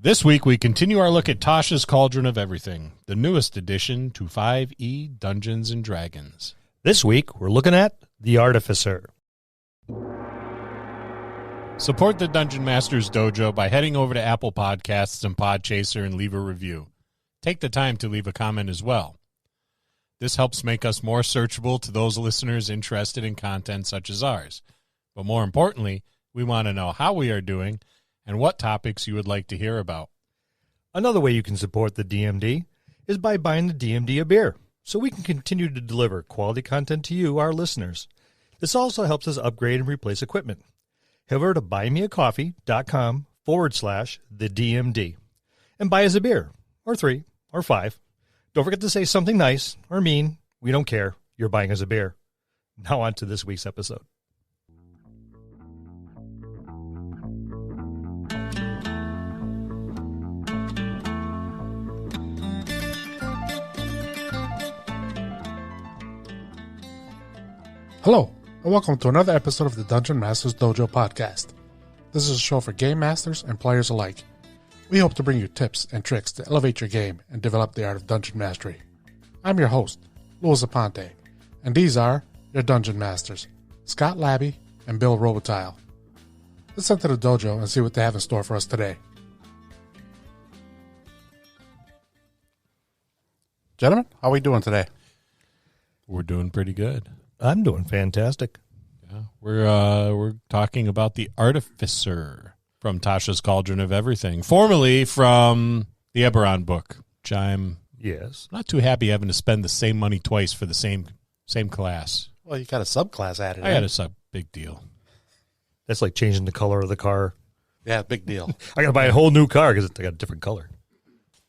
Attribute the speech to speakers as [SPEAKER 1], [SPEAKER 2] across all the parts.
[SPEAKER 1] This week, we continue our look at Tasha's Cauldron of Everything, the newest addition to 5e Dungeons & Dragons.
[SPEAKER 2] This week, we're looking at the Artificer.
[SPEAKER 1] Support the Dungeon Masters Dojo by heading over to Apple Podcasts and Podchaser and leave a review. Take the time to leave a comment as well. This helps make us more searchable to those listeners interested in content such as ours. But more importantly, we want to know how we are doing and what topics you would like to hear about.
[SPEAKER 2] Another way you can support the DMD is by buying the DMD a beer, so we can continue to deliver quality content to you, our listeners. This also helps us upgrade and replace equipment. Head over to buymeacoffee.com/thedmd and buy us a beer, or 3, or 5. Don't forget to say something nice or mean. We don't care. You're buying us a beer. Now on to this week's episode.
[SPEAKER 3] Hello, and welcome to another episode of the Dungeon Masters Dojo podcast. This is a show for game masters and players alike. We hope to bring you tips and tricks to elevate your game and develop the art of dungeon mastery. I'm your host, Louis Aponte, and these are your dungeon masters, Scott Labby and Bill Robotile. Let's enter the dojo and see what they have in store for us today. Gentlemen, how are we doing today?
[SPEAKER 1] We're doing pretty good.
[SPEAKER 2] I'm doing fantastic.
[SPEAKER 1] Yeah, we're talking about the Artificer from Tasha's Cauldron of Everything, formerly from the Eberron book, which I'm not too happy having to spend the same money twice for the same class.
[SPEAKER 3] Well, you got a subclass added.
[SPEAKER 1] I got a big deal.
[SPEAKER 2] That's like changing the color of the car.
[SPEAKER 3] Yeah, big deal.
[SPEAKER 2] I got to buy a whole new car because I got a different color.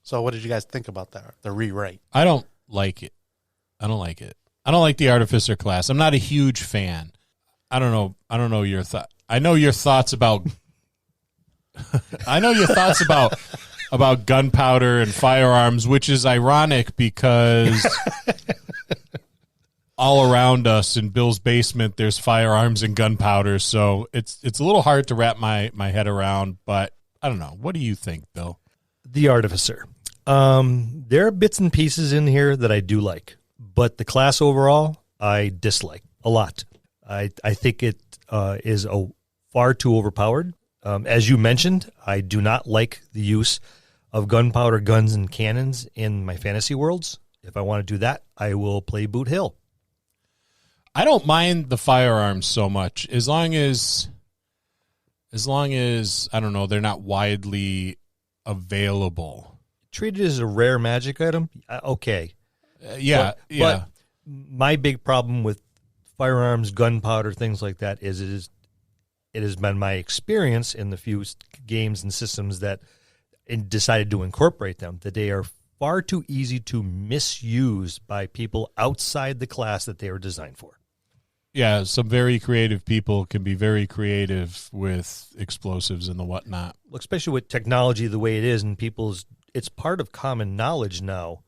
[SPEAKER 3] So what did you guys think about that, the rewrite?
[SPEAKER 1] I don't like it. I don't like the Artificer class. I'm not a huge fan. I don't know your thought. I know your thoughts about about gunpowder and firearms, which is ironic because all around us in Bill's basement there's firearms and gunpowder, so it's a little hard to wrap my head around, but I don't know. What do you think, Bill?
[SPEAKER 2] The Artificer. There are bits and pieces in here that I do like, but the class overall I dislike a lot. I think it is far too overpowered. As you mentioned, I do not like the use of gunpowder, guns, and cannons in my fantasy worlds. If I want to do that, I will play Boot Hill.
[SPEAKER 1] I don't mind the firearms so much as long as I don't know, they're not widely available.
[SPEAKER 2] Treated as a rare magic item, okay.
[SPEAKER 1] But
[SPEAKER 2] my big problem with firearms, gunpowder, things like that is it has been my experience in the few games and systems that decided to incorporate them, that they are far too easy to misuse by people outside the class that they were designed for.
[SPEAKER 1] Yeah, some very creative people can be very creative with explosives and the whatnot.
[SPEAKER 2] Especially with technology the way it is, and it's part of common knowledge now,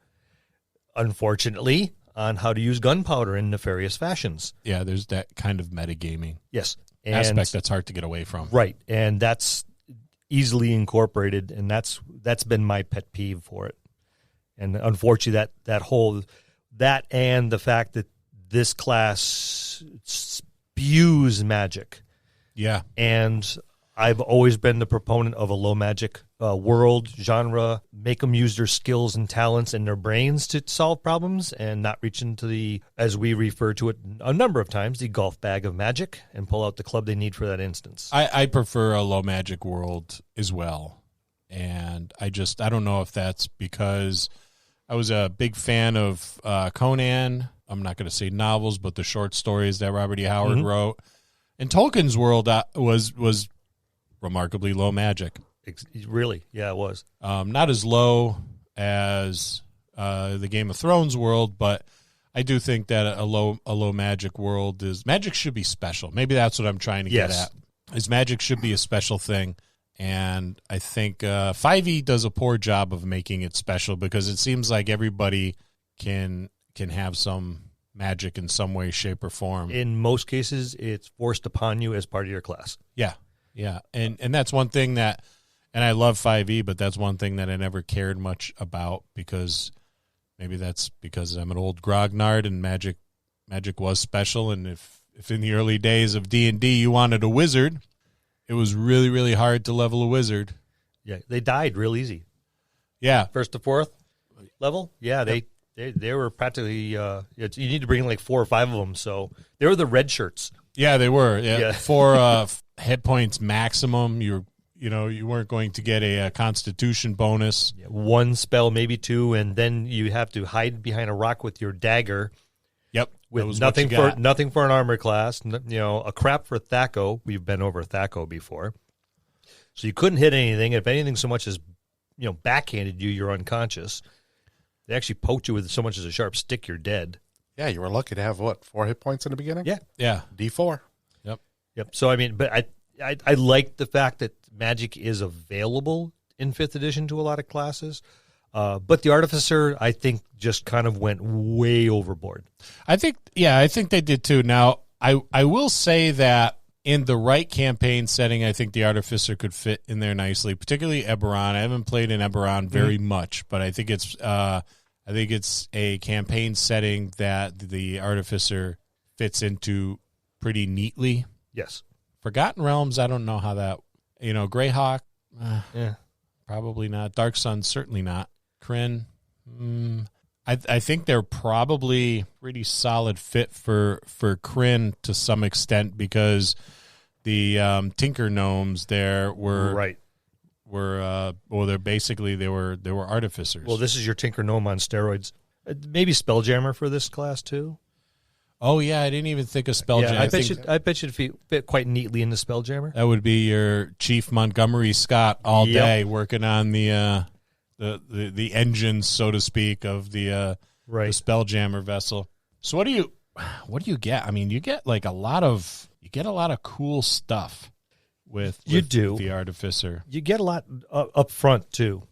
[SPEAKER 2] unfortunately, on how to use gunpowder in nefarious fashions.
[SPEAKER 1] Yeah, there's that kind of metagaming.
[SPEAKER 2] Yes.
[SPEAKER 1] Aspect that's hard to get away from.
[SPEAKER 2] Right, and that's easily incorporated, and that's been my pet peeve for it. And unfortunately, that and the fact that this class spews magic.
[SPEAKER 1] Yeah.
[SPEAKER 2] And I've always been the proponent of a low magic world genre, make them use their skills and talents and their brains to solve problems and not reach into the, as we refer to it a number of times, the golf bag of magic and pull out the club they need for that instance.
[SPEAKER 1] I prefer a low magic world as well. And I don't know if that's because I was a big fan of Conan. I'm not going to say novels, but the short stories that Robert E. Howard wrote. And Tolkien's world was remarkably low magic.
[SPEAKER 2] Really? Yeah, it was.
[SPEAKER 1] Not as low as the Game of Thrones world, but I do think that a low magic world magic should be special. Maybe that's what I'm trying to get at. Is magic should be a special thing. And I think 5e does a poor job of making it special because it seems like everybody can have some magic in some way, shape, or form.
[SPEAKER 2] In most cases, it's forced upon you as part of your class.
[SPEAKER 1] Yeah, yeah. And that's one thing that And I love 5e, but that's one thing that I never cared much about because maybe that's because I'm an old grognard and Magic was special. And if in the early days of D&D you wanted a wizard, it was really, really hard to level a wizard.
[SPEAKER 2] Yeah, they died real easy.
[SPEAKER 1] Yeah.
[SPEAKER 2] First to fourth level? Yeah, they were practically, you need to bring like 4 or 5 of them. So they were the red shirts.
[SPEAKER 1] Yeah, they were. Yeah. 4 hit points maximum. You weren't going to get a constitution bonus.
[SPEAKER 2] Yeah, 1 spell, maybe 2, and then you have to hide behind a rock with your dagger.
[SPEAKER 1] Yep.
[SPEAKER 2] With nothing for an armor class. A crap for Thaco. We've been over Thaco before. So you couldn't hit anything. If anything so much as backhanded you, you're unconscious. They actually poked you with so much as a sharp stick, you're dead.
[SPEAKER 3] Yeah, you were lucky to have, 4 hit points in the beginning?
[SPEAKER 2] Yeah.
[SPEAKER 1] Yeah.
[SPEAKER 3] D4.
[SPEAKER 2] Yep. So, but I like the fact that Magic is available in 5th edition to a lot of classes. But the Artificer, I think, just kind of went way overboard.
[SPEAKER 1] I think they did too. Now, I will say that in the right campaign setting, I think the Artificer could fit in there nicely, particularly Eberron. I haven't played in Eberron very much, but I think it's a campaign setting that the Artificer fits into pretty neatly.
[SPEAKER 2] Yes.
[SPEAKER 1] Forgotten Realms, I don't know how that, Greyhawk, probably not. Dark Sun, certainly not. Kryn, I think they're probably pretty solid fit for Kryn to some extent because the Tinker Gnomes there were they were artificers.
[SPEAKER 2] Well, this is your Tinker Gnome on steroids. Maybe Spelljammer for this class too.
[SPEAKER 1] Oh yeah, I didn't even think of Spelljammer.
[SPEAKER 2] Yeah, I bet you'd fit quite neatly into Spelljammer.
[SPEAKER 1] That would be your Chief Montgomery Scott all day working on the engines, so to speak, of the Spelljammer vessel. So what do you get? I mean, you get a lot of cool stuff with the Artificer.
[SPEAKER 2] You get a lot up front too.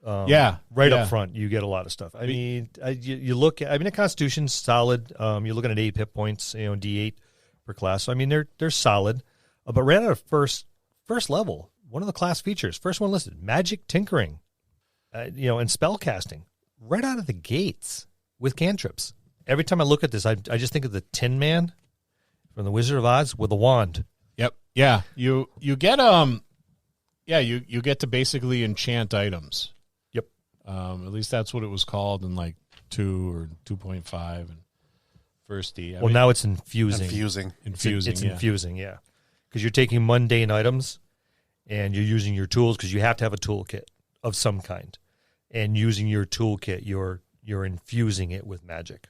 [SPEAKER 2] Up front, you get a lot of stuff. I mean, you look at. The Constitution's solid. You're looking at 8 hit points, D8 per class. So, I mean, they're solid. But right out of first level, one of the class features, first one listed, magic tinkering, and spell casting, right out of the gates with cantrips. Every time I look at this, I just think of the Tin Man from the Wizard of Oz with a wand.
[SPEAKER 1] Yep. Yeah. You get you get to basically enchant items. At least that's what it was called in 2 or 2.5 and first D.
[SPEAKER 2] Now it's infusing.
[SPEAKER 1] It's
[SPEAKER 2] infusing, yeah. Because you're taking mundane items and you're using your tools because you have to have a toolkit of some kind. And using your toolkit, you're infusing it with magic.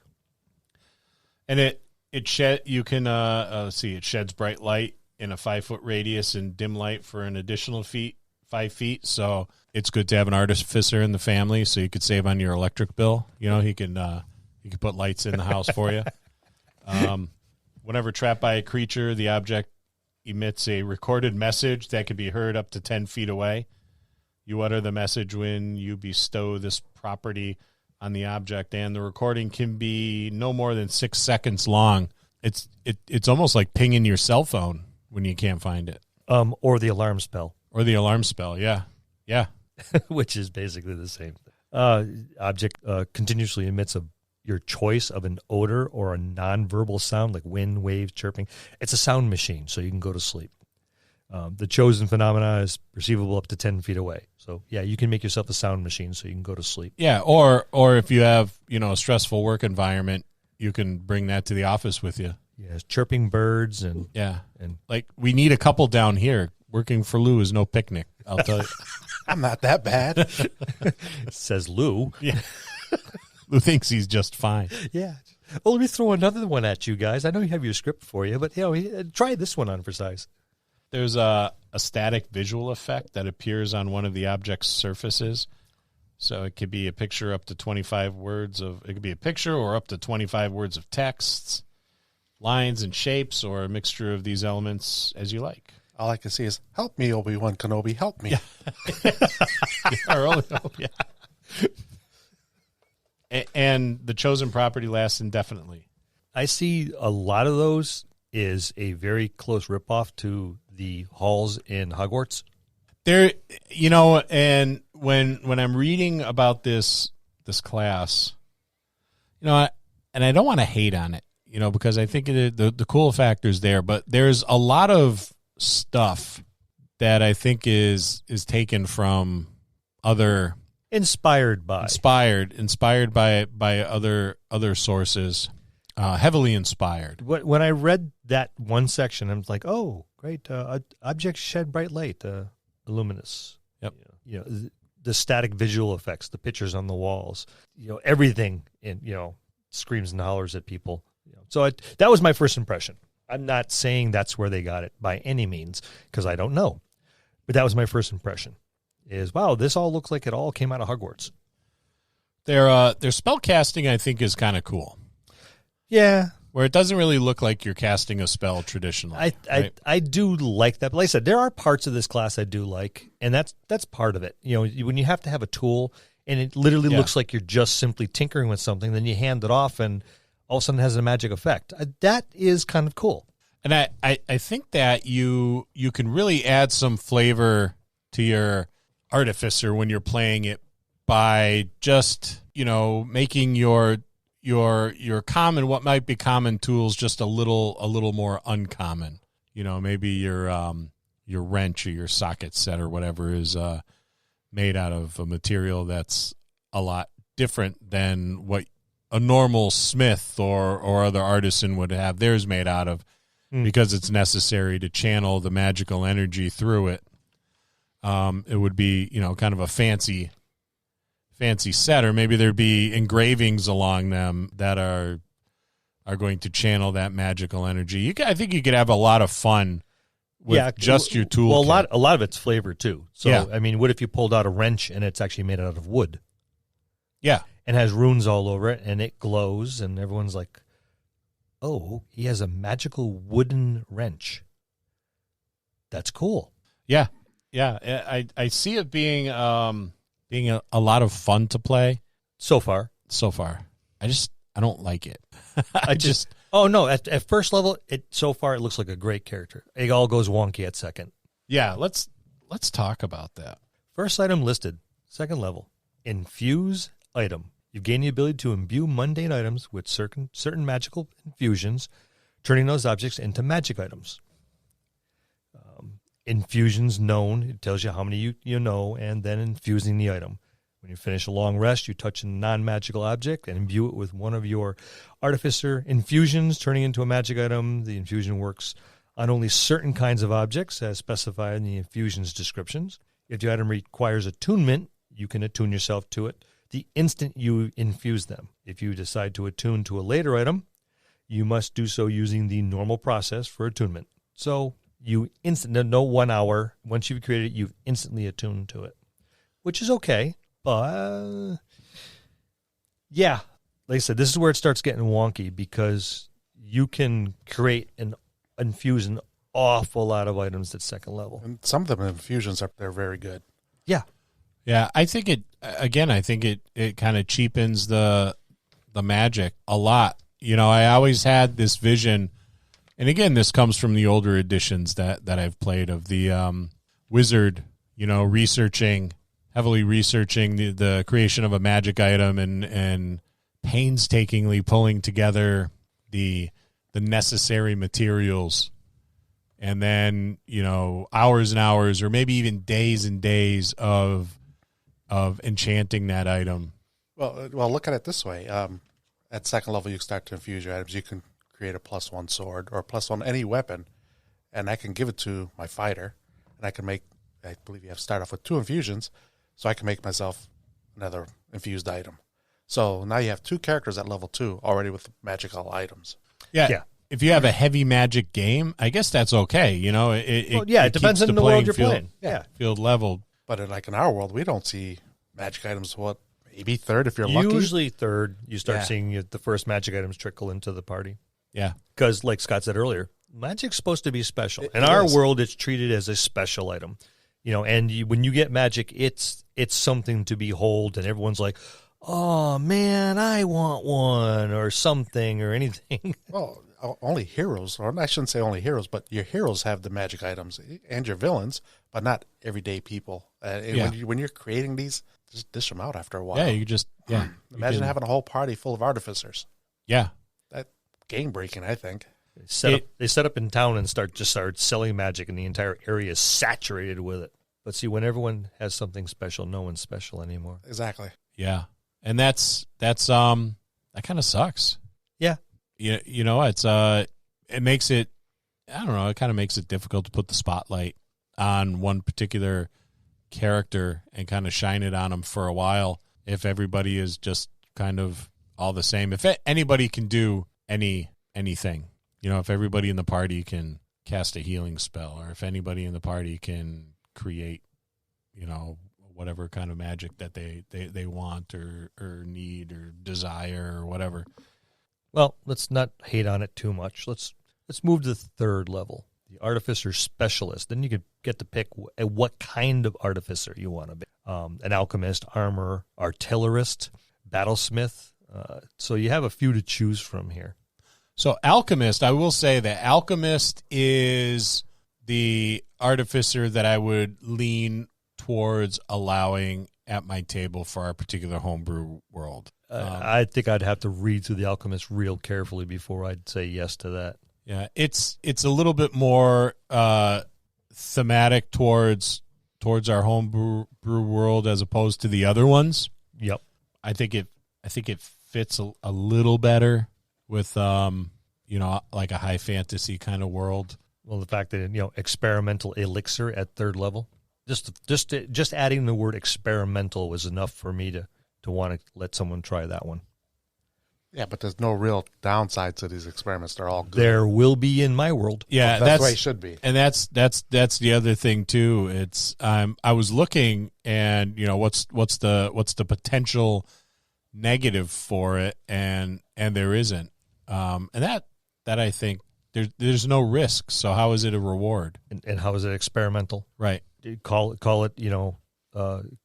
[SPEAKER 1] And it sheds bright light in a 5-foot radius and dim light for an additional 5 feet. So it's good to have an Artificer in the family, so you could save on your electric bill. He can put lights in the house for you. Whenever trapped by a creature, the object emits a recorded message that can be heard up to 10 feet away. You utter the message when you bestow this property on the object, and the recording can be no more than 6 seconds long. It's almost like pinging your cell phone when you can't find it.
[SPEAKER 2] Or the alarm spell.
[SPEAKER 1] Yeah.
[SPEAKER 2] Which is basically the same thing. Object continuously emits your choice of an odor or a nonverbal sound like wind, waves, chirping. It's a sound machine, so you can go to sleep. The chosen phenomena is perceivable up to 10 feet away. So, yeah, you can make yourself a sound machine so you can go to sleep.
[SPEAKER 1] Yeah, or if you have, a stressful work environment, you can bring that to the office with you.
[SPEAKER 2] Yeah, chirping birds and...
[SPEAKER 1] Yeah, and we need a couple down here. Working for Lou is no picnic, I'll tell you.
[SPEAKER 3] I'm not that bad.
[SPEAKER 2] Says Lou.
[SPEAKER 1] Yeah. Lou thinks he's just fine.
[SPEAKER 2] Yeah. Well, let me throw another one at you guys. I know you have your script for you, but try this one on for size.
[SPEAKER 1] There's a static visual effect that appears on one of the object's surfaces. So it could be a picture up to 25 words it could be a picture or up to 25 words of texts, lines and shapes, or a mixture of these elements as you like.
[SPEAKER 3] All I can see is, help me, Obi-Wan Kenobi, help me.
[SPEAKER 1] Yeah. And the chosen property lasts indefinitely.
[SPEAKER 2] I see a lot of those is a very close ripoff to the halls in Hogwarts.
[SPEAKER 1] There, you know, and when I'm reading about this class, you know, and I don't want to hate on it, you know, because I think the cool factor's there, but there's a lot of stuff that I think is taken from other
[SPEAKER 2] inspired by
[SPEAKER 1] other sources, heavily inspired.
[SPEAKER 2] When I read that one section, I was like, oh, great, objects shed bright light, luminous.
[SPEAKER 1] Yep.
[SPEAKER 2] You know, the static visual effects, the pictures on the walls, you know, everything, screams and hollers at people. You know. So that was my first impression. I'm not saying that's where they got it by any means, because I don't know. But that was my first impression. Is, wow, this all looks like it all came out of Hogwarts.
[SPEAKER 1] Their spell casting, I think, is kind of cool.
[SPEAKER 2] Yeah.
[SPEAKER 1] Where it doesn't really look like you're casting a spell traditionally.
[SPEAKER 2] I do like that. But like I said, there are parts of this class I do like, and that's part of it. You know, when you have to have a tool and it literally looks like you're just simply tinkering with something, then you hand it off and all of a sudden it has a magic effect. That is kind of cool.
[SPEAKER 1] And I think that you can really add some flavor to your Artificer when you're playing it by just, you know, making your common, what might be common tools, just a little more uncommon. You know, maybe your wrench or your socket set or whatever is made out of a material that's a lot different than what a normal smith or other artisan would have theirs made out of, because it's necessary to channel the magical energy through it. It would be, you know, kind of a fancy set, or maybe there'd be engravings along them that are going to channel that magical energy. I think you could have a lot of fun with just your tool.
[SPEAKER 2] Well, a lot of it's flavor too. So I mean, what if you pulled out a wrench and it's actually made out of wood?
[SPEAKER 1] Yeah,
[SPEAKER 2] and has runes all over it, and it glows, and everyone's like, "Oh, he has a magical wooden wrench. That's cool."
[SPEAKER 1] Yeah. Yeah, I see it being a lot of fun to play
[SPEAKER 2] so far.
[SPEAKER 1] I don't like it.
[SPEAKER 2] Oh no! At first level, so far it looks like a great character. It all goes wonky at second.
[SPEAKER 1] Yeah, let's talk about that.
[SPEAKER 2] First item listed, second level, infuse item. You gain the ability to imbue mundane items with certain magical infusions, turning those objects into magic items. Infusions known, it tells you how many you know, and then infusing the item. When you finish a long rest, you touch a non-magical object and imbue it with one of your Artificer infusions, turning into a magic item. The infusion works on only certain kinds of objects, as specified in the infusion's descriptions. If the item requires attunement, you can attune yourself to it the instant you infuse them. If you decide to attune to a later item, you must do so using the normal process for attunement. So you no 1 hour. Once you've created it, you've instantly attuned to it, which is okay. But yeah, like I said, this is where it starts getting wonky, because you can create and infuse an awful lot of items at second level.
[SPEAKER 3] And some of them infusions they're very good.
[SPEAKER 2] Yeah.
[SPEAKER 1] Yeah, I think it kind of cheapens the magic a lot. You know, I always had this vision. And again, this comes from the older editions that I've played, of the wizard, you know, heavily researching the creation of a magic item and painstakingly pulling together the necessary materials. And then, you know, hours and hours, or maybe even days and days of enchanting that item.
[SPEAKER 3] Well, look at it this way. At second level, you start to infuse your items. You can create a +1 sword or +1 any weapon, and I can give it to my fighter, and I believe you have to start off with 2 infusions, so I can make myself another infused item. So now you have 2 characters at level 2 already with magical items.
[SPEAKER 1] Yeah. If you have a heavy magic game, I guess that's okay. You know, it
[SPEAKER 2] depends on the world you're playing.
[SPEAKER 1] Yeah, field leveled.
[SPEAKER 3] But in our world, we don't see magic items. Maybe third if you're lucky.
[SPEAKER 2] Usually third, you start seeing the first magic items trickle into the party.
[SPEAKER 1] Yeah.
[SPEAKER 2] Because, like Scott said earlier, magic's supposed to be special. In our world, it's treated as a special item. You know, and when you get magic, it's something to behold, and everyone's like, oh, man, I want one, or something, or anything.
[SPEAKER 3] Well, only heroes, or I shouldn't say only heroes, but your heroes have the magic items and your villains, but not everyday people. And when you're creating these, just dish them out after a while.
[SPEAKER 1] Yeah, you just
[SPEAKER 3] imagine having a whole party full of artificers.
[SPEAKER 1] Yeah,
[SPEAKER 3] that game breaking, I think.
[SPEAKER 2] They set up in town and start selling magic, and the entire area is saturated with it. But see, when everyone has something special, no one's special anymore.
[SPEAKER 3] Exactly.
[SPEAKER 1] Yeah, and that kind of sucks.
[SPEAKER 2] Yeah.
[SPEAKER 1] You know, it makes it, I don't know, it kind of makes it difficult to put the spotlight on one particular character and kind of shine it on them for a while if everybody is just kind of all the same. If anybody can do anything, you know, if everybody in the party can cast a healing spell, or if anybody in the party can create, you know, whatever kind of magic that they want or need or desire or whatever.
[SPEAKER 2] Well, let's not hate on it too much. Let's move to the third level, the Artificer Specialist. Then you could get to pick what kind of Artificer you want to be. An Alchemist, Armor, Artillerist, Battlesmith. So you have a few to choose from here.
[SPEAKER 1] So Alchemist, I will say that Alchemist is the Artificer that I would lean towards allowing at my table for our particular homebrew world.
[SPEAKER 2] I think I'd have to read through the Alchemist real carefully before I'd say yes to that.
[SPEAKER 1] Yeah, it's a little bit more thematic towards our homebrew world as opposed to the other ones.
[SPEAKER 2] Yep,
[SPEAKER 1] I think it fits a little better with you know, like a high fantasy kind of world.
[SPEAKER 2] Well, the fact that, you know, experimental elixir at third level, just adding the word experimental was enough for me to want to let someone try that one.
[SPEAKER 3] Yeah, but there's no real downside to these experiments. They're all good.
[SPEAKER 2] There will be in my world.
[SPEAKER 1] Yeah,
[SPEAKER 3] that's the way it should be.
[SPEAKER 1] And that's the other thing too. It's I was looking, and you know, what's the potential negative for it, and there isn't. And that I think there's no risk. So how is it a reward?
[SPEAKER 2] And how is it experimental?
[SPEAKER 1] Right.
[SPEAKER 2] Call it, you know,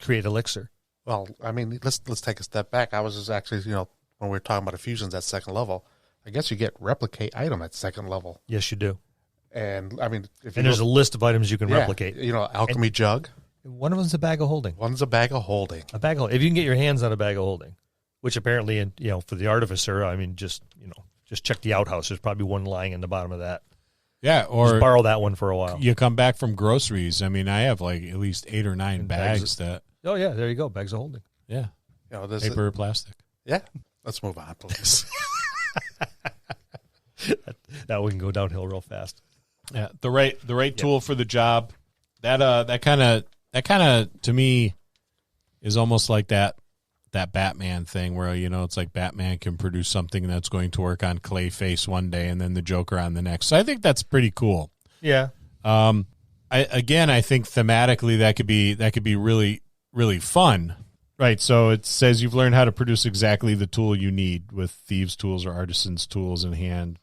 [SPEAKER 2] create elixir.
[SPEAKER 3] Well, I mean, let's take a step back. I was just actually, you know, when we were talking about fusions at second level, I guess you get replicate item at second level.
[SPEAKER 2] Yes, you do.
[SPEAKER 3] And I mean,
[SPEAKER 2] there's a list of items you can replicate.
[SPEAKER 3] You know, alchemy jug.
[SPEAKER 2] One of them's a bag of holding.
[SPEAKER 3] One's a bag of holding.
[SPEAKER 2] If you can get your hands on a bag of holding, which apparently, you know, for the Artificer, I mean, just check the outhouse. There's probably one lying in the bottom of that.
[SPEAKER 1] Yeah, or
[SPEAKER 2] just borrow that one for a while.
[SPEAKER 1] You come back from groceries. I mean, I have like at least 8 or 9 bags that.
[SPEAKER 2] Oh yeah, there you go. Bags of holding.
[SPEAKER 1] Yeah,
[SPEAKER 3] you know,
[SPEAKER 1] paper or plastic.
[SPEAKER 3] Yeah, let's move on, please.
[SPEAKER 2] That we can go downhill real fast.
[SPEAKER 1] Yeah, the right tool for the job. That kind of to me is almost like that Batman thing where, you know, it's like Batman can produce something that's going to work on Clayface one day and then the Joker on the next. So I think that's pretty cool.
[SPEAKER 2] Yeah.
[SPEAKER 1] I think thematically that could be really, really fun. Right. So it says you've learned how to produce exactly the tool you need with thieves' tools or artisans' tools in hand.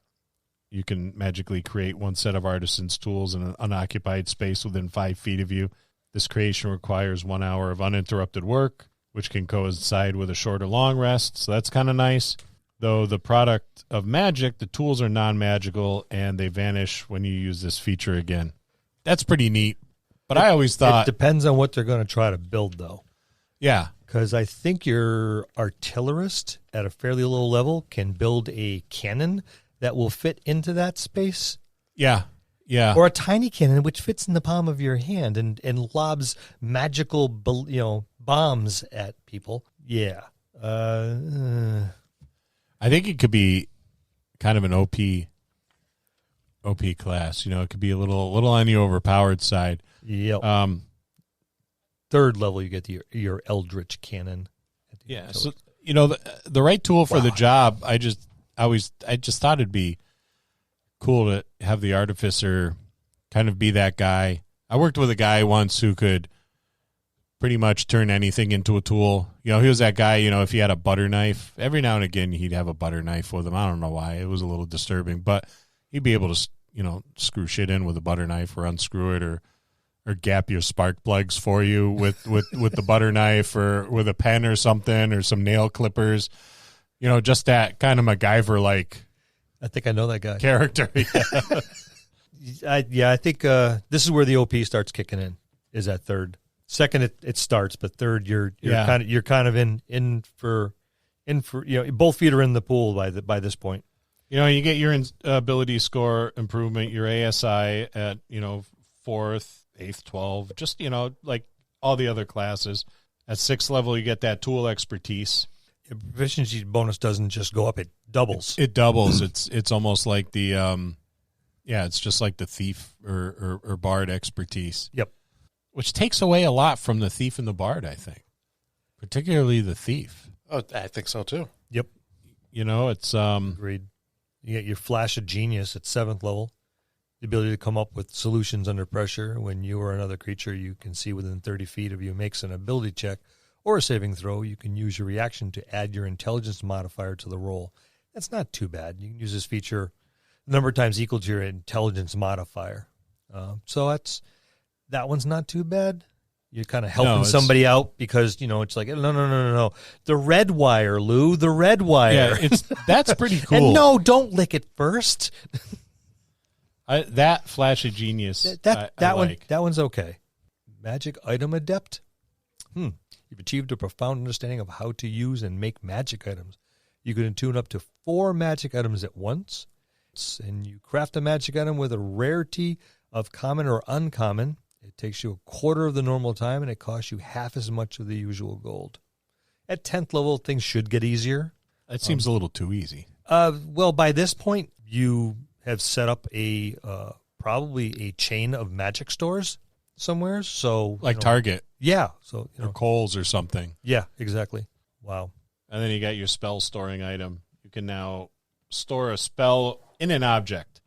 [SPEAKER 1] You can magically create one set of artisans' tools in an unoccupied space within 5 feet of you. This creation requires 1 hour of uninterrupted work, which can coincide with a short or long rest. So that's kind of nice. Though the product of magic, the tools are non-magical, and they vanish when you use this feature again. That's pretty neat. But I always thought...
[SPEAKER 2] It depends on what they're going to try to build, though.
[SPEAKER 1] Yeah.
[SPEAKER 2] Because I think your artillerist at a fairly low level can build a cannon that will fit into that space.
[SPEAKER 1] Yeah. Yeah.
[SPEAKER 2] Or a tiny cannon which fits in the palm of your hand and lobs magical, bombs at people. Yeah.
[SPEAKER 1] I think it could be kind of an OP class. You know, it could be a little on the overpowered side.
[SPEAKER 2] Yep. Third level, you get your Eldritch Cannon.
[SPEAKER 1] Yeah. So, you know, the right tool for the job, I just thought it'd be cool to have the Artificer kind of be that guy. I worked with a guy once who could pretty much turn anything into a tool. You know, he was that guy, you know, if he had a butter knife, every now and again he'd have a butter knife with him. I don't know why. It was a little disturbing, but he'd be able to, you know, screw shit in with a butter knife or unscrew it or gap your spark plugs for you with the butter knife or with a pen or something or some nail clippers. You know, just that kind of MacGyver like
[SPEAKER 2] I think I know that guy.
[SPEAKER 1] character.
[SPEAKER 2] I think this is where the OP starts kicking in. Is at third. Second, it starts, but third, you're kind of in for both feet are in the pool by this point.
[SPEAKER 1] You get your ability score improvement, your ASI at 4th, 8th, 12, just like all the other classes. At 6th level, you get that tool expertise.
[SPEAKER 2] Your proficiency bonus doesn't just go up; it doubles.
[SPEAKER 1] It doubles. It's almost like the it's just like the thief or bard expertise.
[SPEAKER 2] Yep.
[SPEAKER 1] Which takes away a lot from the thief and the bard, I think. Particularly the thief.
[SPEAKER 3] Oh, I think so too.
[SPEAKER 2] Yep.
[SPEAKER 1] It's
[SPEAKER 2] Agreed. You get your flash of genius at 7th level. The ability to come up with solutions under pressure. When you or another creature you can see within 30 feet of you makes an ability check or a saving throw, you can use your reaction to add your intelligence modifier to the roll. That's not too bad. You can use this feature a number of times equal to your intelligence modifier. So that one's not too bad. You're kind of helping somebody out because, it's like, no. The red wire, Lou, the red wire.
[SPEAKER 1] Yeah, that's pretty cool.
[SPEAKER 2] And no, don't lick it first.
[SPEAKER 1] That flash of genius,
[SPEAKER 2] that one,
[SPEAKER 1] like.
[SPEAKER 2] That one's okay. Magic item adept. You've achieved a profound understanding of how to use and make magic items. You can attune up to 4 magic items at once, and you craft a magic item with a rarity of common or uncommon. It takes you a quarter of the normal time, and it costs you half as much of the usual gold. At 10th level, things should get easier.
[SPEAKER 1] That seems a little too easy.
[SPEAKER 2] Well, by this point, you have set up probably a chain of magic stores somewhere. So
[SPEAKER 1] like Target.
[SPEAKER 2] Yeah. So
[SPEAKER 1] or Kohl's or something.
[SPEAKER 2] Yeah, exactly. Wow.
[SPEAKER 1] And then you got your spell storing item. You can now store a spell in an object.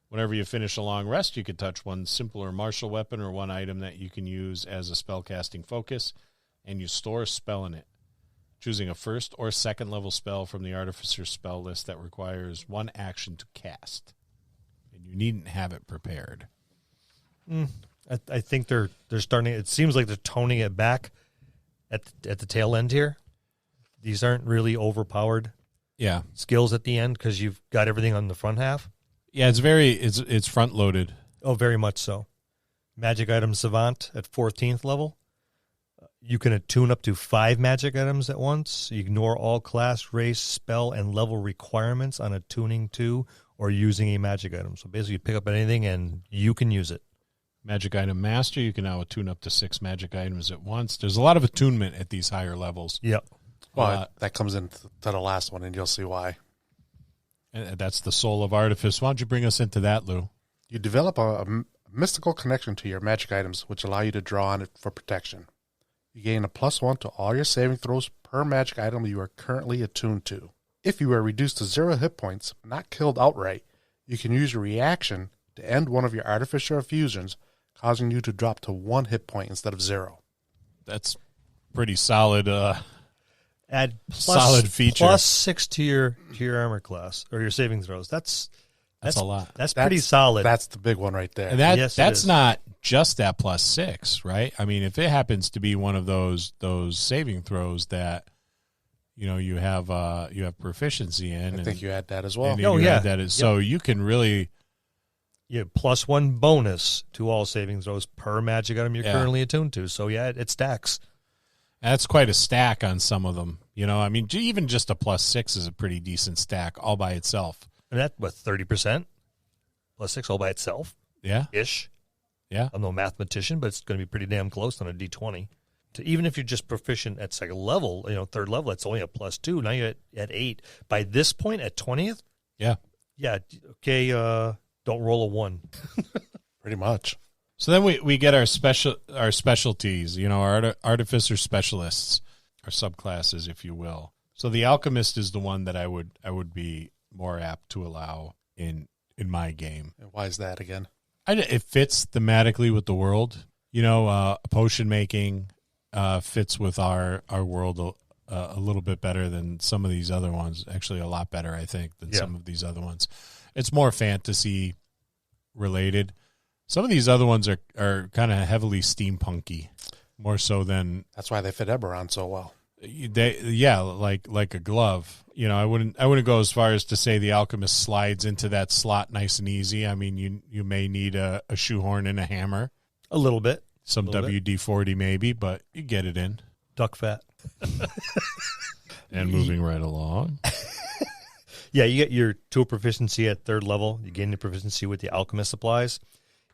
[SPEAKER 1] Whenever you finish a long rest, you could touch one simple or martial weapon or one item that you can use as a spellcasting focus, and you store a spell in it, choosing a 1st or 2nd level spell from the Artificer spell list that requires 1 action to cast. And you needn't have it prepared.
[SPEAKER 2] I think they're starting. It seems like they're toning it back at the tail end here. These aren't really overpowered skills at the end because you've got everything on the front half.
[SPEAKER 1] Yeah, it's front loaded.
[SPEAKER 2] Oh, very much so. Magic item savant at 14th level. You can attune up to 5 magic items at once. You ignore all class, race, spell, and level requirements on attuning to or using a magic item. So basically, you pick up anything and you can use it.
[SPEAKER 1] Magic item master, you can now attune up to 6 magic items at once. There's a lot of attunement at these higher levels.
[SPEAKER 2] Yep.
[SPEAKER 3] Well, that comes into the last one, and you'll see why.
[SPEAKER 1] And that's the soul of Artifice. Why don't you bring us into that, Lou?
[SPEAKER 3] You develop a mystical connection to your magic items, which allow you to draw on it for protection. You gain a +1 to all your saving throws per magic item you are currently attuned to. If you are reduced to 0 hit points, but not killed outright, you can use your reaction to end one of your artificial fusions, causing you to drop to 1 hit point instead of 0.
[SPEAKER 1] That's pretty solid.
[SPEAKER 2] Add
[SPEAKER 1] solid feature.
[SPEAKER 2] +6 to your armor class or your saving throws. That's
[SPEAKER 1] a lot.
[SPEAKER 2] That's pretty solid.
[SPEAKER 3] That's the big one right there.
[SPEAKER 1] And that's not just that +6, right? I mean, if it happens to be one of those saving throws that you have proficiency in,
[SPEAKER 3] I think you add that as well.
[SPEAKER 1] So you can really
[SPEAKER 2] +1 bonus to all saving throws per magic item you're currently attuned to. So it stacks.
[SPEAKER 1] That's quite a stack on some of them. I mean, even just a +6 is a pretty decent stack all by itself.
[SPEAKER 2] And that, 30%? +6 all by itself?
[SPEAKER 1] Yeah.
[SPEAKER 2] Ish.
[SPEAKER 1] Yeah.
[SPEAKER 2] I'm no mathematician, but it's going to be pretty damn close on a D20. Even if you're just proficient at 2nd level, 3rd level, it's only a +2. Now you're at 8. By this point, at 20th?
[SPEAKER 1] Yeah.
[SPEAKER 2] Yeah. Okay, don't roll a 1.
[SPEAKER 3] Pretty much.
[SPEAKER 1] So then we get our specialties, our Artificer specialists, our subclasses, if you will. So the Alchemist is the one that I would be more apt to allow in my game.
[SPEAKER 3] And why is that again?
[SPEAKER 1] It fits thematically with the world. Potion making fits with our world a little bit better than some of these other ones. Actually, a lot better, I think, than some of these other ones. It's more fantasy related. Some of these other ones are kind of heavily steampunky, more so than...
[SPEAKER 3] That's why they fit Eberron so well.
[SPEAKER 1] like a glove. You know, I wouldn't go as far as to say the alchemist slides into that slot nice and easy. I mean, you may need a shoehorn and a hammer,
[SPEAKER 2] a little bit,
[SPEAKER 1] some WD-40 maybe, but you get it in.
[SPEAKER 2] Duck fat.
[SPEAKER 1] And moving right along.
[SPEAKER 2] Yeah, you get your tool proficiency at 3rd level. You gain the proficiency with the alchemist supplies.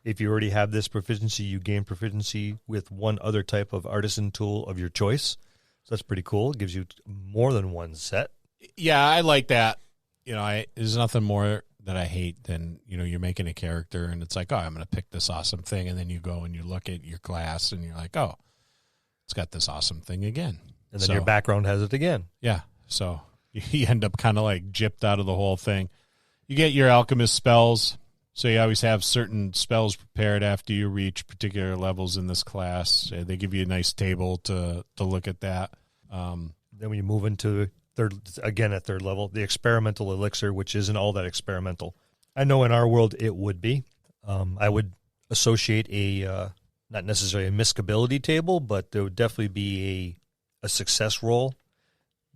[SPEAKER 2] If you already have this proficiency, you gain proficiency with one other type of artisan tool of your choice. So that's pretty cool. It gives you more than one set.
[SPEAKER 1] Yeah, I like that. You know, there's nothing more that I hate than, you know, you're making a character and it's like, oh, I'm going to pick this awesome thing. And then you go and you look at your class and you're like, oh, it's got this awesome thing again.
[SPEAKER 2] And then your background has it again.
[SPEAKER 1] Yeah. So you end up kind of like gypped out of the whole thing. You get your alchemist spells. So you always have certain spells prepared after you reach particular levels in this class. They give you a nice table to look at that.
[SPEAKER 2] Then when you move into at 3rd level, the experimental elixir, which isn't all that experimental. I know in our world it would be. I would associate not necessarily a miscability table, but there would definitely be a success roll,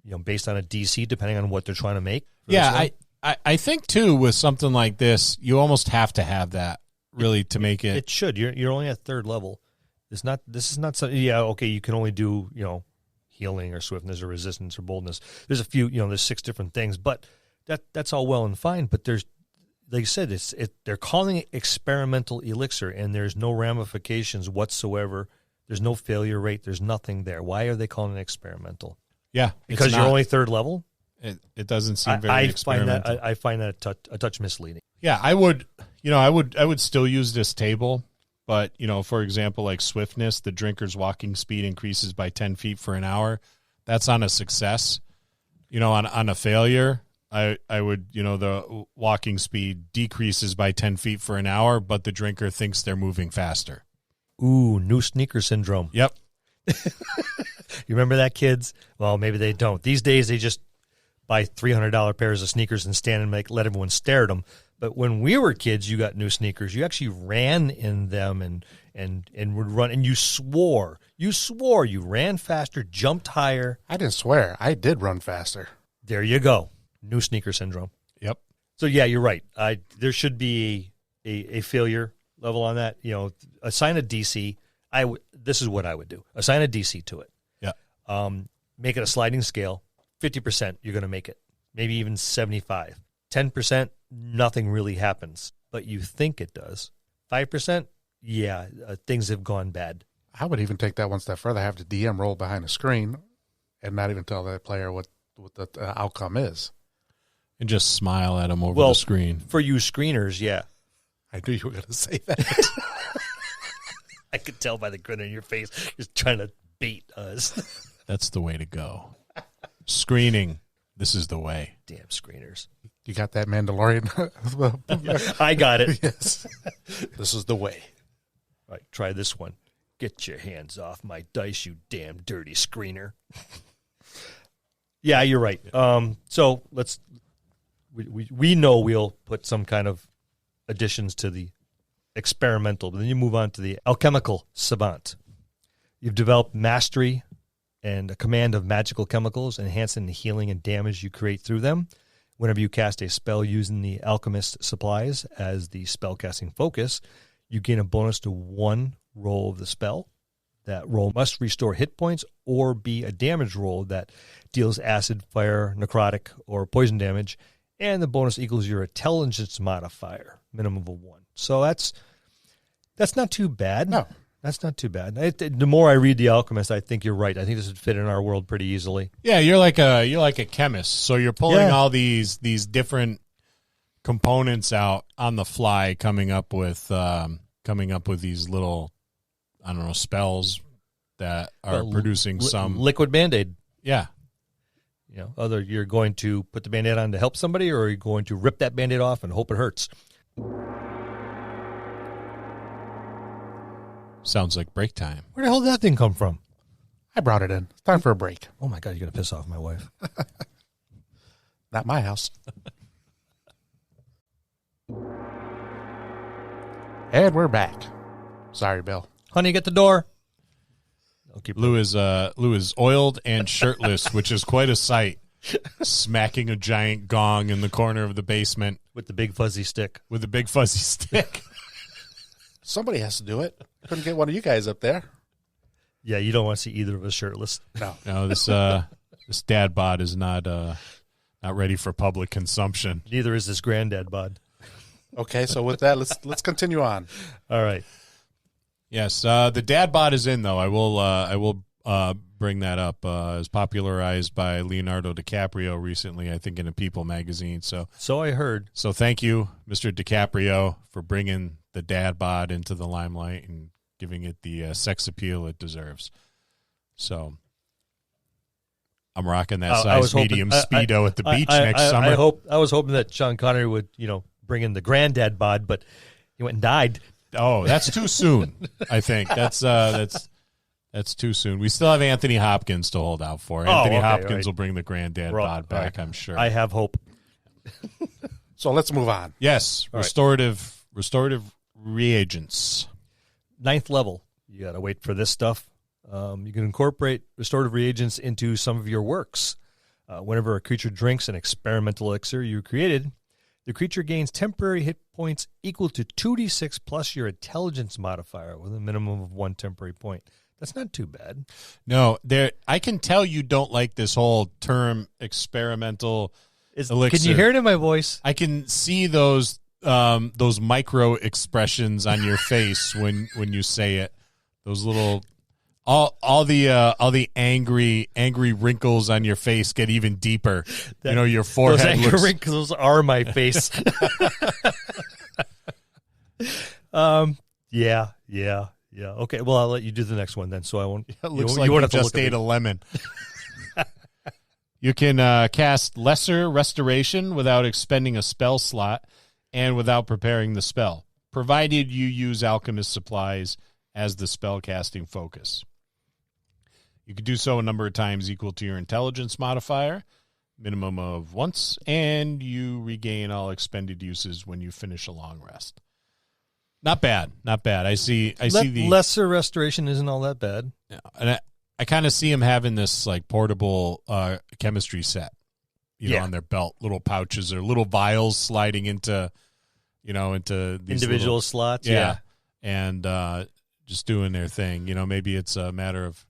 [SPEAKER 2] you know, based on a DC, depending on what they're trying to make.
[SPEAKER 1] Yeah, I think too with something like this, you almost have to have that really to make it.
[SPEAKER 2] It should. You're only at 3rd level. This is not something. Yeah, okay. You can only do, you know, healing or swiftness or resistance or boldness. There's a few. You know, there's 6 different things, but that's all well and fine. But there's, like you said, they're calling it experimental elixir, and there's no ramifications whatsoever. There's no failure rate. There's nothing there. Why are they calling it experimental?
[SPEAKER 1] Yeah,
[SPEAKER 2] because you're only 3rd level.
[SPEAKER 1] It doesn't seem very experimental.
[SPEAKER 2] I find that a touch misleading.
[SPEAKER 1] Yeah, I would still use this table, but, you know, for example, like swiftness, the drinker's walking speed increases by 10 feet for an hour. That's on a success. You know, on a failure, I would, you know, the walking speed decreases by 10 feet for an hour, but the drinker thinks they're moving faster.
[SPEAKER 2] Ooh, new sneaker syndrome.
[SPEAKER 1] Yep.
[SPEAKER 2] You remember that, kids? Well, maybe they don't. These days, they just buy $300 pairs of sneakers and stand and let everyone stare at them. But when we were kids, you got new sneakers. You actually ran in them and would run, and you swore. You ran faster, jumped higher.
[SPEAKER 3] I didn't swear. I did run faster.
[SPEAKER 2] There you go. New sneaker syndrome.
[SPEAKER 1] Yep.
[SPEAKER 2] So, yeah, you're right. There should be a failure level on that. You know, assign a DC. This is what I would do. Assign a DC to it.
[SPEAKER 1] Yeah.
[SPEAKER 2] Make it a sliding scale. 50%, you're going to make it. Maybe even 75. 10%, nothing really happens, but you think it does. 5%, yeah, things have gone bad.
[SPEAKER 3] I would even take that one step further. Have the DM roll behind the screen and not even tell the player what the outcome is.
[SPEAKER 1] And just smile at them over the screen.
[SPEAKER 2] For you screeners, yeah.
[SPEAKER 3] I knew you were going to say that.
[SPEAKER 2] I could tell by the grin on your face. You're trying to bait us.
[SPEAKER 1] That's the way to go. Screening. This is the way.
[SPEAKER 2] Damn screeners.
[SPEAKER 3] You got that Mandalorian?
[SPEAKER 2] I got it.
[SPEAKER 3] Yes. This is the way.
[SPEAKER 2] All right, try this one. Get your hands off my dice, you damn dirty screener. Yeah, you're right. So we know we'll put some kind of additions to the experimental, but then you move on to the alchemical savant. You've developed mastery and a command of magical chemicals, enhancing the healing and damage you create through them. Whenever you cast a spell using the alchemist supplies as the spellcasting focus, you gain a bonus to 1 roll of the spell. That roll must restore hit points or be a damage roll that deals acid, fire, necrotic, or poison damage, and the bonus equals your intelligence modifier, minimum of 1. So that's not too bad.
[SPEAKER 3] No.
[SPEAKER 2] That's not too bad. The more I read The Alchemist, I think you're right. I think this would fit in our world pretty easily.
[SPEAKER 1] Yeah, you're like a chemist. So you're pulling all these different components out on the fly, coming up with these little, I don't know, spells that are producing some
[SPEAKER 2] liquid Band-Aid.
[SPEAKER 1] Yeah.
[SPEAKER 2] You know, either you're going to put the Band-Aid on to help somebody, or you're going to rip that Band-Aid off and hope it hurts.
[SPEAKER 1] Sounds like break time.
[SPEAKER 2] Where the hell did that thing come from?
[SPEAKER 3] I brought it in. It's time for a break.
[SPEAKER 2] Oh, my God, you're going to piss off my wife.
[SPEAKER 3] Not my house. And we're back. Sorry, Bill.
[SPEAKER 2] Honey, get the door.
[SPEAKER 1] Lou is oiled and shirtless, which is quite a sight. Smacking a giant gong in the corner of the basement
[SPEAKER 2] with the big fuzzy stick.
[SPEAKER 3] Somebody has to do it. Couldn't get one of you guys up there.
[SPEAKER 2] Yeah, you don't want to see either of us shirtless.
[SPEAKER 1] No, this dad bod is not ready for public consumption.
[SPEAKER 2] Neither is this granddad bod.
[SPEAKER 3] Okay, so with that, let's continue on.
[SPEAKER 2] All right.
[SPEAKER 1] Yes, the dad bod is in though. I will bring that up. As popularized by Leonardo DiCaprio recently, I think in a People magazine. So
[SPEAKER 2] I heard.
[SPEAKER 1] So thank you, Mr. DiCaprio, for bringing the dad bod into the limelight and giving it the sex appeal it deserves. So I'm rocking that size medium Speedo at the beach next summer.
[SPEAKER 2] I was hoping that Sean Connery would, bring in the granddad bod, but he went and died.
[SPEAKER 1] Oh, that's too soon. I think that's too soon. We still have Anthony Hopkins to hold out for. Anthony Hopkins will bring the granddad bod back, I'm sure.
[SPEAKER 2] I have hope.
[SPEAKER 3] So let's move on.
[SPEAKER 1] Yes, restorative reagents.
[SPEAKER 2] 9th level. You got to wait for this stuff. You can incorporate restorative reagents into some of your works. Whenever a creature drinks an experimental elixir you created, the creature gains temporary hit points equal to 2d6 plus your intelligence modifier with a minimum of 1 temporary point. That's not too bad.
[SPEAKER 1] No, I can tell you don't like this whole term experimental elixir.
[SPEAKER 2] Can you hear it in my voice? I
[SPEAKER 1] can see those micro expressions on your face when you say it. Those little all the angry wrinkles on your face get even deeper. Your forehead.
[SPEAKER 2] Those angry wrinkles are my face. Yeah. Okay. Well, I'll let you do the next one then, so I won't.
[SPEAKER 1] It looks like you just ate a lemon. You can cast Lesser Restoration without expending a spell slot and without preparing the spell, provided you use Alchemist supplies as the spell casting focus. You can do so a number of times equal to your intelligence modifier, minimum of once, and you regain all expended uses when you finish a long rest. Not bad. I see the
[SPEAKER 2] Lesser Restoration isn't all that bad.
[SPEAKER 1] And I kind of see him having this like portable chemistry set, on their belt, little pouches or little vials sliding into these
[SPEAKER 2] individual slots.
[SPEAKER 1] Yeah. And just doing their thing. Maybe it's a matter of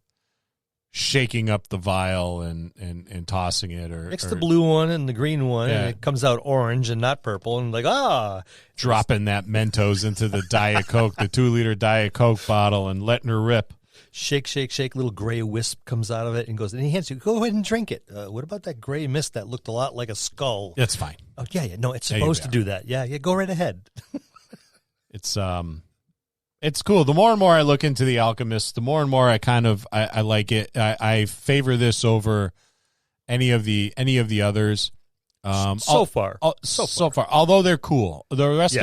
[SPEAKER 1] shaking up the vial and tossing it, or
[SPEAKER 2] mix the blue one and the green one, and it comes out orange and not purple, and
[SPEAKER 1] dropping that Mentos into the Diet Coke, the 2-liter Diet Coke bottle, and letting her rip.
[SPEAKER 2] Shake, little gray wisp comes out of it and goes, and he hands you, go ahead and drink it. What about that gray mist that looked a lot like a skull?
[SPEAKER 1] That's fine.
[SPEAKER 2] Oh, yeah. No, it's supposed to do that. Yeah, go right ahead.
[SPEAKER 1] It's cool. The more and more I look into the Alchemist, the more and more I like it. I favor this over any of the others.
[SPEAKER 2] So far.
[SPEAKER 1] Although they're cool, the rest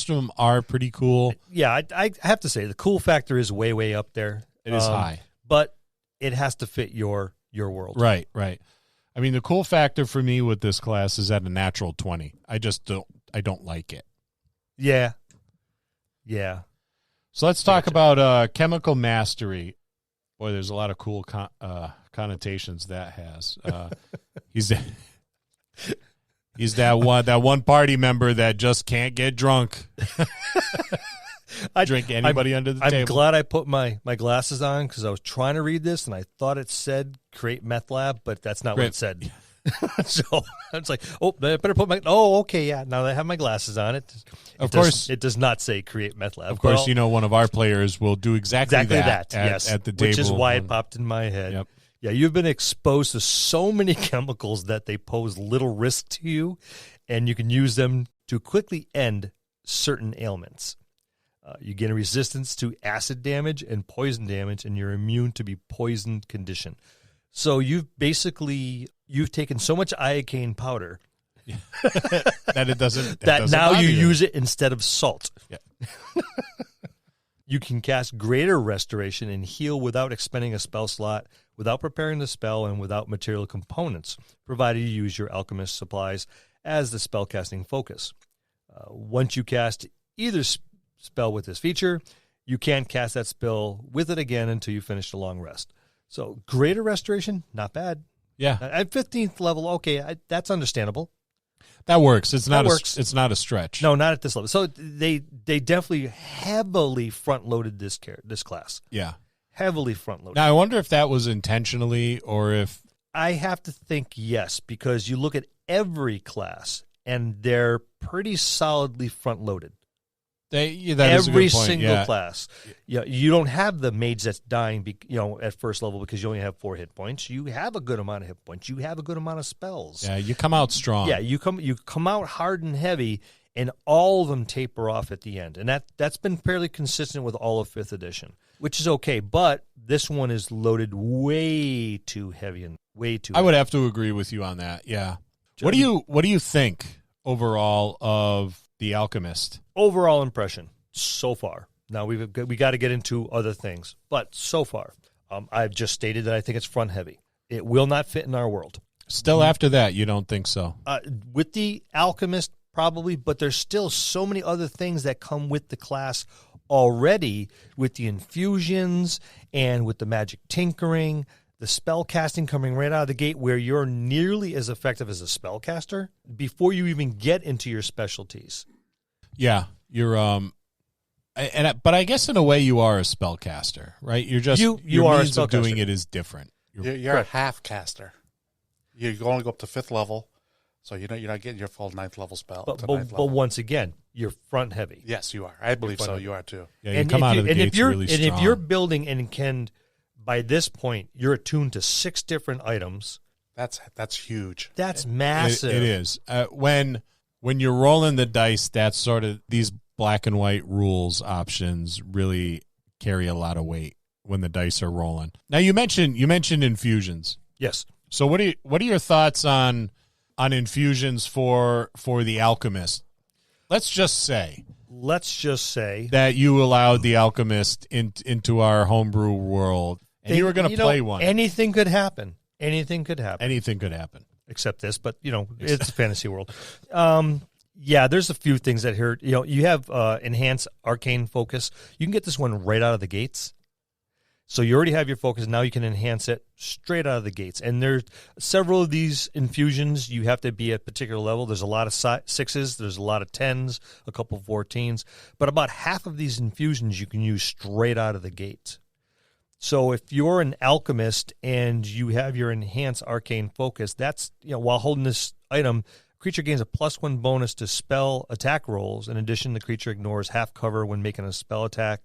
[SPEAKER 1] of them are pretty cool.
[SPEAKER 2] Yeah, I have to say the cool factor is way up there.
[SPEAKER 1] It is high,
[SPEAKER 2] but it has to fit your world.
[SPEAKER 1] Right. I mean, the cool factor for me with this class is at a natural 20. I don't like it.
[SPEAKER 2] Yeah.
[SPEAKER 1] So let's talk about chemical mastery. Boy, there's a lot of cool connotations that has. He's that one party member that just can't get drunk. Drink anybody under the table.
[SPEAKER 2] I'm glad I put my glasses on because I was trying to read this and I thought it said create meth lab, but that's not what it said. So I was like, I better put my. Oh, okay, yeah. Now that I have my glasses on, it does not say create meth lab.
[SPEAKER 1] Of course, one of our players will do exactly that at the table,
[SPEAKER 2] which is why it popped in my head.
[SPEAKER 1] Yep.
[SPEAKER 2] Yeah, you've been exposed to so many chemicals that they pose little risk to you, and you can use them to quickly end certain ailments. You gain a resistance to acid damage and poison damage, and you're immune to be poisoned condition. So you've taken so much iocane powder
[SPEAKER 1] that it doesn't
[SPEAKER 2] that now you use it instead of salt.
[SPEAKER 1] Yeah.
[SPEAKER 2] You can cast greater restoration and heal without expending a spell slot, without preparing the spell, and without material components, provided you use your alchemist supplies as the spellcasting focus. Once you cast either spell with this feature, you can't cast that spell with it again until you finish the long rest. So Greater Restoration, not bad.
[SPEAKER 1] Yeah.
[SPEAKER 2] At 15th level, okay, that's understandable.
[SPEAKER 1] That works. It's not
[SPEAKER 2] works.
[SPEAKER 1] not a stretch.
[SPEAKER 2] No, not at this level. So they definitely heavily front-loaded this class.
[SPEAKER 1] Yeah.
[SPEAKER 2] Heavily front-loaded.
[SPEAKER 1] Now, I wonder if that was intentionally or if...
[SPEAKER 2] I have to think yes, because you look at every class, and they're pretty solidly front-loaded. Every single class. Yeah, you don't have the mage that's dying, at first level because you only have 4 hit points. You have a good amount of hit points. You have a good amount of spells.
[SPEAKER 1] Yeah, you come out strong.
[SPEAKER 2] Yeah, you come out hard and heavy, and all of them taper off at the end. And that's been fairly consistent with all of 5th edition, which is okay. But this one is loaded way too heavy and way too.
[SPEAKER 1] I would have to agree with you on that. Yeah. What do you think overall of the Alchemist?
[SPEAKER 2] Overall impression so far. Now we got to get into other things, but so far, I've just stated that I think it's front heavy. It will not fit in our world.
[SPEAKER 1] Still after that, you don't think so?
[SPEAKER 2] With the Alchemist, probably, but there's still so many other things that come with the class already, with the infusions and with the magic tinkering, the spell casting coming right out of the gate, where you're nearly as effective as a spellcaster before you even get into your specialties.
[SPEAKER 1] Yeah, you're but I guess in a way you are a spellcaster, right? You're just
[SPEAKER 2] you
[SPEAKER 1] your
[SPEAKER 2] are
[SPEAKER 1] means
[SPEAKER 2] a
[SPEAKER 1] of doing it is different.
[SPEAKER 3] You're a half caster. You only go up to 5th level, so you're not getting your full 9th level spell.
[SPEAKER 2] But once again, you're front heavy.
[SPEAKER 3] Yes, you are. I believe so. You are too.
[SPEAKER 1] Yeah, you come out of the gates really strong.
[SPEAKER 2] And if you're building and can, by this point, you're attuned to 6 different items.
[SPEAKER 3] That's huge.
[SPEAKER 2] That's massive.
[SPEAKER 1] It is. When you're rolling the dice, that's sort of these black and white rules options really carry a lot of weight when the dice are rolling. Now you mentioned infusions.
[SPEAKER 2] Yes.
[SPEAKER 1] So what are your thoughts on infusions for the Alchemist? Let's just say
[SPEAKER 2] that
[SPEAKER 1] you allowed the Alchemist into our homebrew world, and you were going to play one.
[SPEAKER 2] Anything could happen. Anything could happen. Except this, but it's a fantasy world. Yeah, there's a few things that here. You have enhanced arcane focus. You can get this one right out of the gates. So you already have your focus. Now you can enhance it straight out of the gates. And there's several of these infusions. You have to be at a particular level. There's a lot of 6s. There's a lot of 10s, a couple of 14s. But about half of these infusions you can use straight out of the gate. So if you're an alchemist and you have your enhanced arcane focus, that's, while holding this item, creature gains a +1 bonus to spell attack rolls. In addition, the creature ignores half cover when making a spell attack.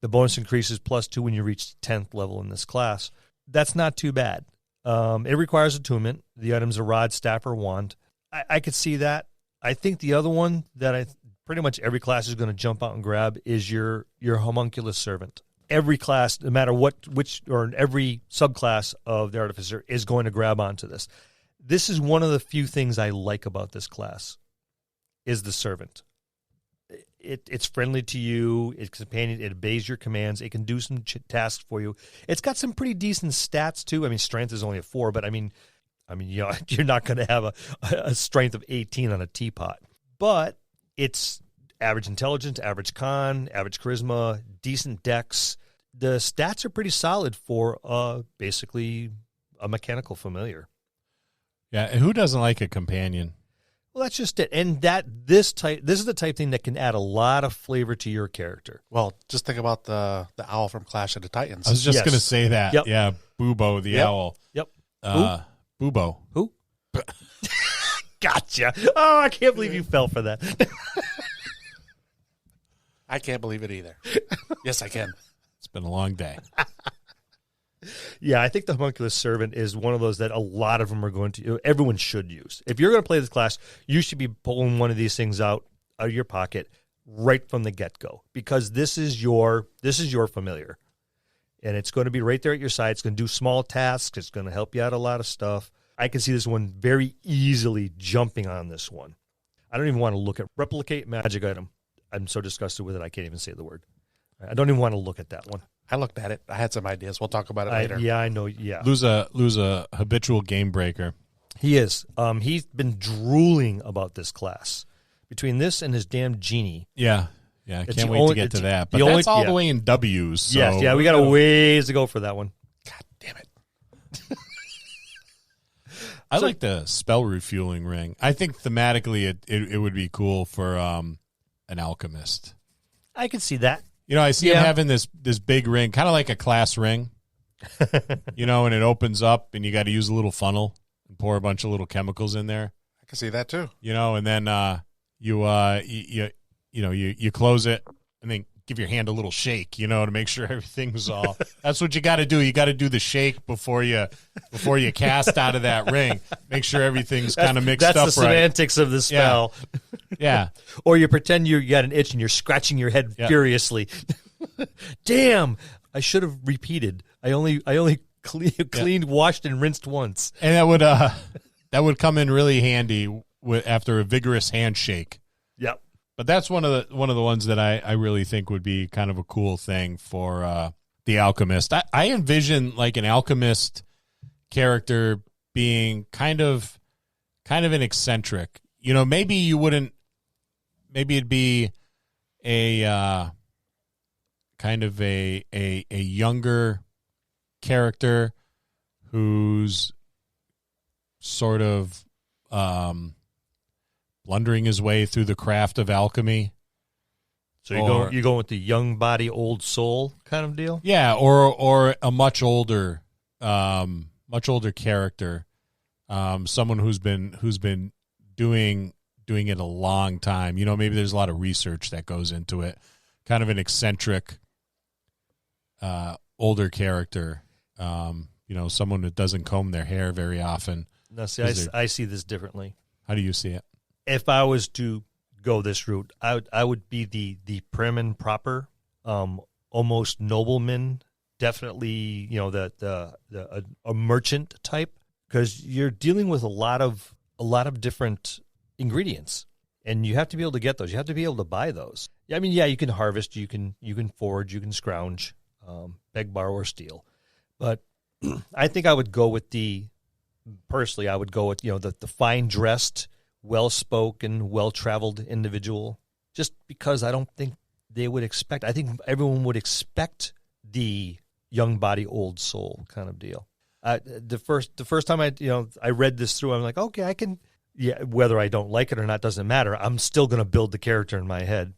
[SPEAKER 2] The bonus increases +2 when you reach 10th level in this class. That's not too bad. It requires attunement. The item's a rod, staff, or wand. I could see that. I think the other one that pretty much every class is going to jump out and grab is your homunculus servant. Every class, no matter every subclass of the Artificer is going to grab onto this. This is one of the few things I like about this class, is the servant. It's friendly to you. It's companion. It obeys your commands. It can do some tasks for you. It's got some pretty decent stats too. I mean, strength is only a 4, but you're not going to have a strength of 18 on a teapot. But it's average intelligence, average con, average charisma, decent dex. The stats are pretty solid for basically a mechanical familiar.
[SPEAKER 1] Yeah, and who doesn't like a companion?
[SPEAKER 2] Well, that's just it. And this is the type thing that can add a lot of flavor to your character.
[SPEAKER 3] Well, just think about the owl from Clash of the Titans.
[SPEAKER 1] I was just going to say that.
[SPEAKER 2] Yep.
[SPEAKER 1] Yeah, Bubo the owl.
[SPEAKER 2] Yep.
[SPEAKER 1] Bubo.
[SPEAKER 2] Who? Gotcha. Oh, I can't believe you fell for that.
[SPEAKER 3] I can't believe it either. Yes, I can.
[SPEAKER 1] It's been a long day.
[SPEAKER 2] Yeah, I think the homunculus servant is one of those that a lot of them are everyone should use. If you're going to play this class, you should be pulling one of these things out of your pocket right from the get-go, because this is your familiar. And it's going to be right there at your side. It's going to do small tasks. It's going to help you out a lot of stuff. I can see this one very easily jumping on this one. I don't even want to look at replicate magic item. I'm so disgusted with it, I can't even say the word. I don't even want to look at that one.
[SPEAKER 3] I looked at it. I had some ideas. We'll talk about it later.
[SPEAKER 2] Yeah, I know. Yeah,
[SPEAKER 1] lose a habitual game breaker.
[SPEAKER 2] He is. He's been drooling about this class. Between this and his damn genie.
[SPEAKER 1] Yeah, Yeah, I can't wait to get to that. But that's all the way in W's. So
[SPEAKER 2] yes, yeah, we got a ways to go for that one.
[SPEAKER 3] God damn it.
[SPEAKER 1] I like the spell refueling ring. I think thematically it would be cool for an alchemist.
[SPEAKER 2] I could see that.
[SPEAKER 1] I see him having this big ring, kind of like a class ring, and it opens up, and you got to use a little funnel and pour a bunch of little chemicals in there.
[SPEAKER 3] I can see that too.
[SPEAKER 1] And then you close it, and then give your hand a little shake, to make sure everything's all. That's what you got to do. You got to do the shake before you cast out of that ring. Make sure everything's kind of mixed up right.
[SPEAKER 2] That's the semantics of the spell.
[SPEAKER 1] Yeah.
[SPEAKER 2] Or you pretend you got an itch and you're scratching your head furiously. Damn, I should have repeated. I only cleaned, washed, and rinsed once.
[SPEAKER 1] And that would come in really handy after a vigorous handshake.
[SPEAKER 2] Yep.
[SPEAKER 1] But that's one of the ones that I really think would be kind of a cool thing for the alchemist. I envision like an alchemist character being kind of an eccentric. Maybe you wouldn't. Maybe it'd be a kind of a younger character who's sort of blundering his way through the craft of alchemy.
[SPEAKER 2] So you're going with the young body, old soul kind of deal?
[SPEAKER 1] Yeah, or a much older character, someone who's been doing it a long time. Maybe there's a lot of research that goes into it. Kind of an eccentric, older character. Someone that doesn't comb their hair very often.
[SPEAKER 2] No, see, I see this differently.
[SPEAKER 1] How do you see it?
[SPEAKER 2] If I was to go this route, I would be the prim and proper, almost nobleman. Definitely, a merchant type, because you're dealing with a lot of different ingredients, and you have to be able to get those. You have to be able to buy those. I mean, you can harvest, you can forage, you can scrounge, beg, borrow, or steal. But I think I would go with the fine dressed, well-spoken, well-traveled individual, just because I don't think they would expect. I think everyone would expect the young body, old soul kind of deal. The first time I read this through, I'm like, okay, I can. Yeah, whether I don't like it or not doesn't matter. I'm still going to build the character in my head,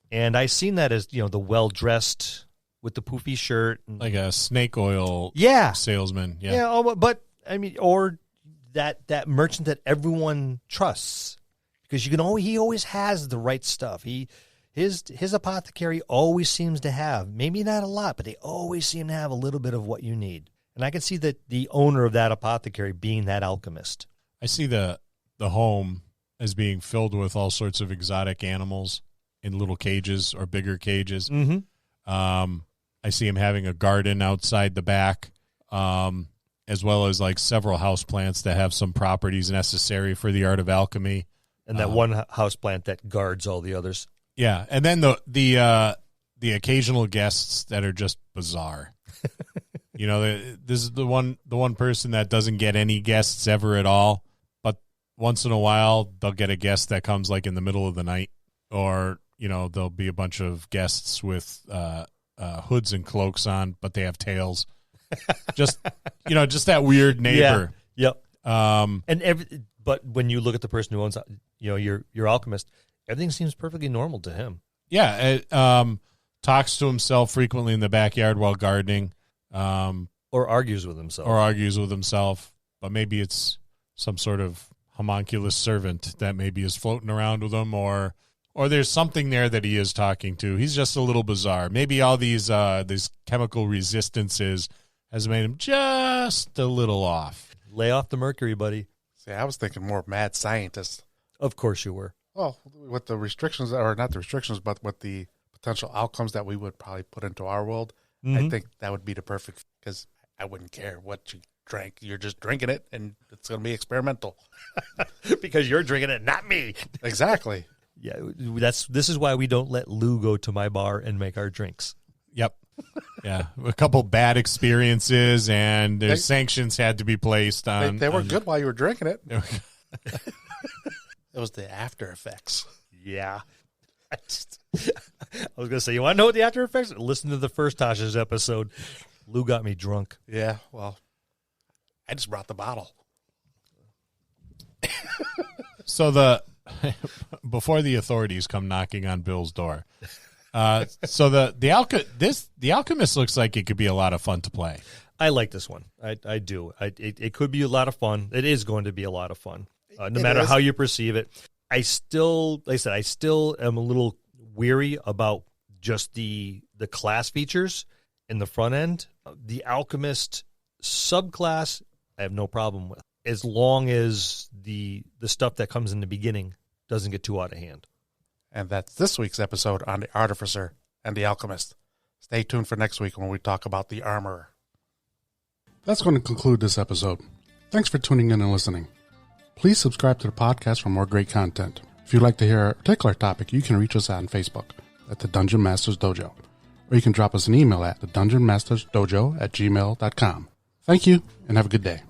[SPEAKER 2] and I seen that as the well-dressed with the poofy shirt, and,
[SPEAKER 1] like a snake oil salesman.
[SPEAKER 2] Yeah. But I mean, or that merchant that everyone trusts, because he always has the right stuff. His apothecary always seems to have, maybe not a lot, but they always seem to have a little bit of what you need. And I can see that the owner of that apothecary being that alchemist.
[SPEAKER 1] I see the home as being filled with all sorts of exotic animals in little cages or bigger cages.
[SPEAKER 2] Mm-hmm.
[SPEAKER 1] I see him having a garden outside the back, as well as like several houseplants that have some properties necessary for the art of alchemy.
[SPEAKER 2] And that one houseplant that guards all the others.
[SPEAKER 1] Yeah, and then the occasional guests that are just bizarre. This is the one person that doesn't get any guests ever at all, but once in a while they'll get a guest that comes like in the middle of the night, or there'll be a bunch of guests with hoods and cloaks on, but they have tails. Just that weird neighbor.
[SPEAKER 2] Yeah. Yep. But when you look at the person who owns your alchemist, everything seems perfectly normal to him.
[SPEAKER 1] Yeah. Talks to himself frequently in the backyard while gardening.
[SPEAKER 2] Or argues with himself.
[SPEAKER 1] But maybe it's some sort of homunculus servant that maybe is floating around with him, or there's something there that he is talking to. He's just a little bizarre. Maybe all these chemical resistances has made him just a little off.
[SPEAKER 2] Lay off the mercury, buddy.
[SPEAKER 3] See, I was thinking more mad scientist.
[SPEAKER 2] Of course you were.
[SPEAKER 3] Well, with the restrictions, or not the restrictions, but with the potential outcomes that we would probably put into our world, I think that would be the perfect, because I wouldn't care what you drank. You're just drinking it, and it's going to be experimental.
[SPEAKER 2] Because you're drinking it, not me.
[SPEAKER 3] Exactly.
[SPEAKER 2] Yeah, this is why we don't let Lou go to my bar and make our drinks.
[SPEAKER 1] Yep. Yeah, a couple bad experiences, and there's sanctions had to be placed on.
[SPEAKER 3] They were good while you were drinking it. It was the after effects.
[SPEAKER 2] Yeah. I was going to say, you want to know what the after effects? Listen to the first Tasha's episode. Lou got me drunk.
[SPEAKER 3] Yeah, well, I just brought the bottle.
[SPEAKER 1] So before the authorities come knocking on Bill's door, so the Alchemist looks like it could be a lot of fun to play.
[SPEAKER 2] I like this one. I do. It could be a lot of fun. It is going to be a lot of fun, no matter how you perceive it. I still am a little weary about just the class features in the front end. The Alchemist subclass, I have no problem with, as long as the stuff that comes in the beginning doesn't get too out of hand.
[SPEAKER 3] And that's this week's episode on the Artificer and the Alchemist. Stay tuned for next week when we talk about the Armorer. That's going to conclude this episode. Thanks for tuning in and listening. Please subscribe to the podcast for more great content. If you'd like to hear a particular topic, you can reach us on Facebook at the Dungeon Masters Dojo, or you can drop us an email at thedungeonmastersdojo@gmail.com. Thank you, and have a good day.